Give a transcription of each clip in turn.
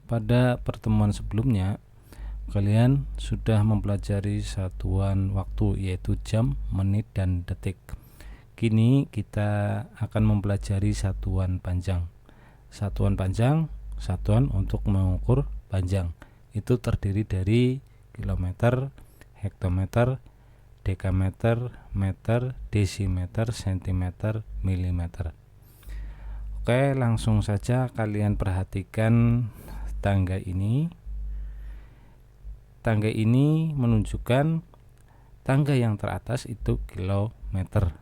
pada pertemuan sebelumnya kalian sudah mempelajari satuan waktu, yaitu jam, menit, dan detik. Kini kita akan mempelajari satuan panjang. Satuan panjang, satuan untuk mengukur panjang, itu terdiri dari kilometer, hektometer, dekameter, meter, desimeter, sentimeter, milimeter. Oke, langsung saja kalian perhatikan tangga ini. Tangga ini menunjukkan tangga yang teratas itu kilometer,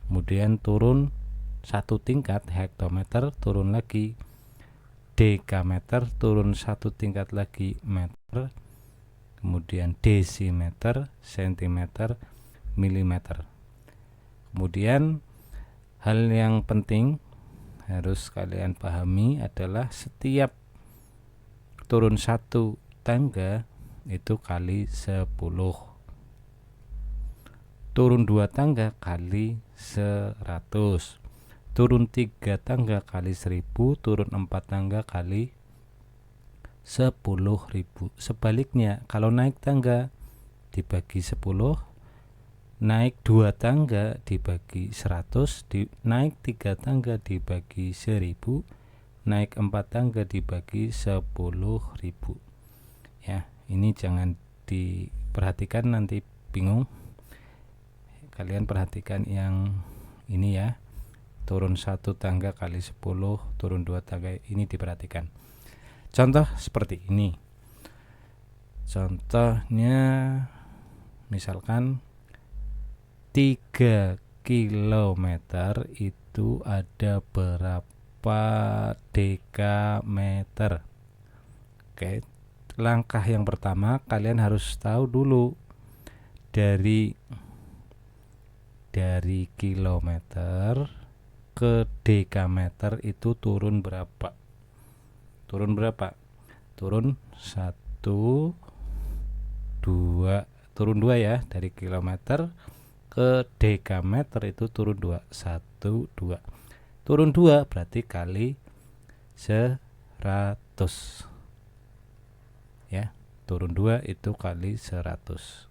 kemudian turun satu tingkat hektometer, turun lagi dekameter, turun satu tingkat lagi meter, kemudian desimeter, sentimeter, milimeter. Kemudian hal yang penting harus kalian pahami adalah setiap turun satu tangga itu kali 10, turun 2 tangga kali 100, turun 3 tangga kali 1000, turun 4 tangga kali 10.000. Sebaliknya, kalau naik tangga dibagi 10, naik 2 tangga dibagi 100, naik 3 tangga dibagi 1000, naik 4 tangga dibagi 10.000. Ya, ini jangan diperhatikan nanti bingung. Kalian perhatikan yang ini ya, turun 1 tangga kali 10, turun 2 tangga, ini diperhatikan. Contoh seperti ini. Contohnya misalkan 3 kilometer itu ada berapa dekameter? Oke, langkah yang pertama kalian harus tahu dulu dari kilometer ke dekameter itu turun berapa? Turun 1, 2, turun 2 ya. Dari kilometer ke dekameter itu turun 2, 1, 2. Turun 2 berarti kali 100 ya. Turun 2 itu kali 100.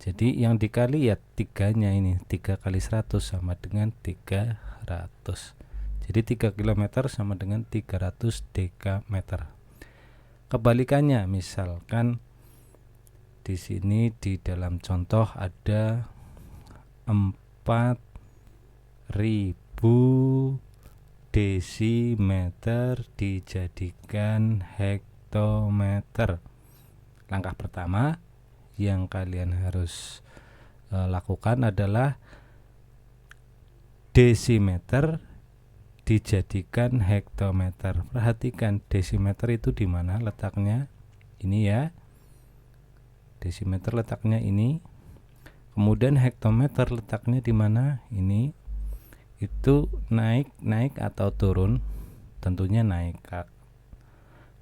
Jadi yang dikali ya 3-nya ini, 3 kali 100 sama dengan 300. Jadi 3 km sama dengan 300 dekameter. Kebalikannya, misalkan di sini di dalam contoh ada 4000 desimeter dijadikan hektometer. Langkah pertama yang kalian harus lakukan adalah desimeter dijadikan hektometer. Perhatikan desimeter itu di mana letaknya? Ini ya. Desimeter letaknya ini. Kemudian hektometer letaknya di mana? Ini. Itu naik atau turun? Tentunya naik.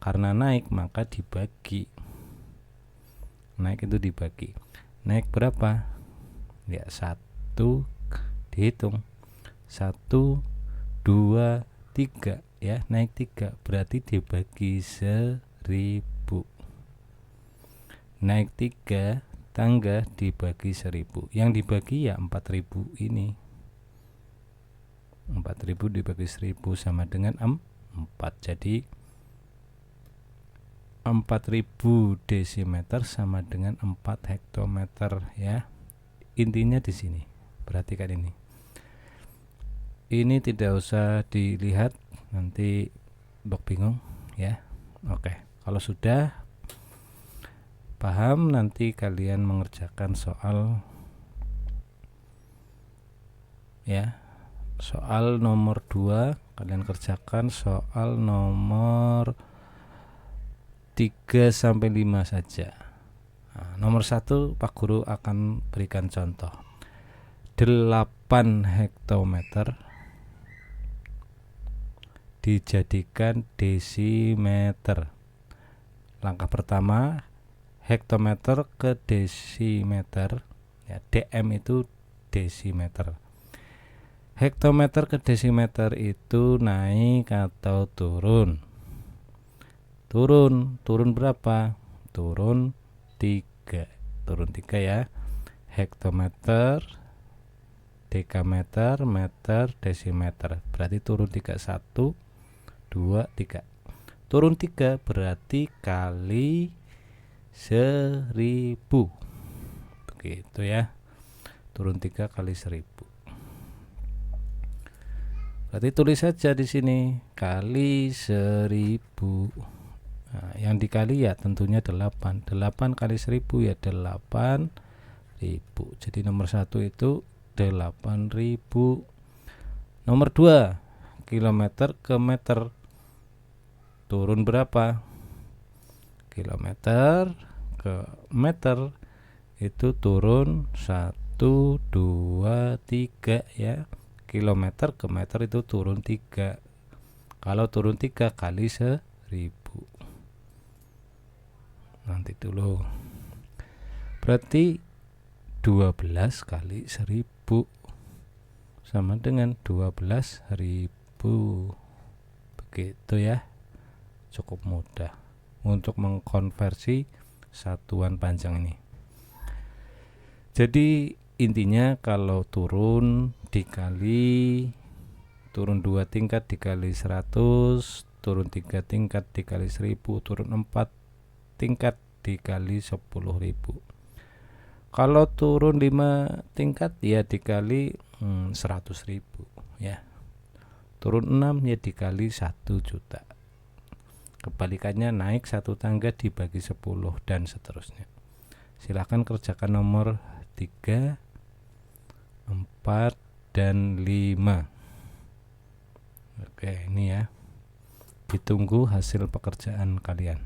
Karena naik maka dibagi. Naik itu dibagi. Naik berapa? Ya 1, dihitung 1, 2, 3 ya, naik 3 berarti dibagi 1000. Naik 3 tangga dibagi 1000. Yang dibagi ya 4000 ini. 4000 dibagi 1000 sama dengan 4. Jadi 4000 desimeter sama dengan 4 hektometer ya. Intinya di sini. Perhatikan ini. Ini tidak usah dilihat, nanti bingung ya. Oke, kalau sudah paham nanti kalian mengerjakan soal ya. Soal nomor 2 kalian kerjakan soal nomor 3 sampai 5 saja. Nah, nomor 1 Pak Guru akan berikan contoh. 8 hektometer dijadikan desimeter. Langkah pertama hektometer ke desimeter ya, dm itu desimeter. Hektometer ke desimeter itu naik atau turun? turun berapa? Turun 3 ya. Hektometer, dekameter, meter, desimeter, berarti turun 3. 1, 2, 3. Turun 3 berarti kali 1000, begitu ya. Turun 3 kali 1000. Berarti tulis saja di sini kali 1000. Nah, yang dikali ya tentunya 8. 8 kali 1000 ya 8000. Jadi nomor 1 itu 8000. Nomor 2, kilometer ke meter. Turun berapa? Kilometer ke meter itu turun 1, 2, 3 ya. Kilometer ke meter itu turun 3. Kalau turun 3 kali 1000. Nanti dulu. Berarti 12 kali 1000 sama dengan 12.000. Begitu ya. Cukup mudah untuk mengkonversi satuan panjang ini. Jadi intinya kalau turun 2 tingkat dikali 100, turun 3 tingkat dikali 1000, turun 4 tingkat dikali 10.000. Kalau turun 5 tingkat ya dikali 100.000 ya. Turun 6 ya dikali 1 juta. Kebalikannya naik 1 tangga dibagi 10 dan seterusnya. Silahkan kerjakan nomor 3, 4, dan 5. Oke, ini ya. Ditunggu hasil pekerjaan kalian.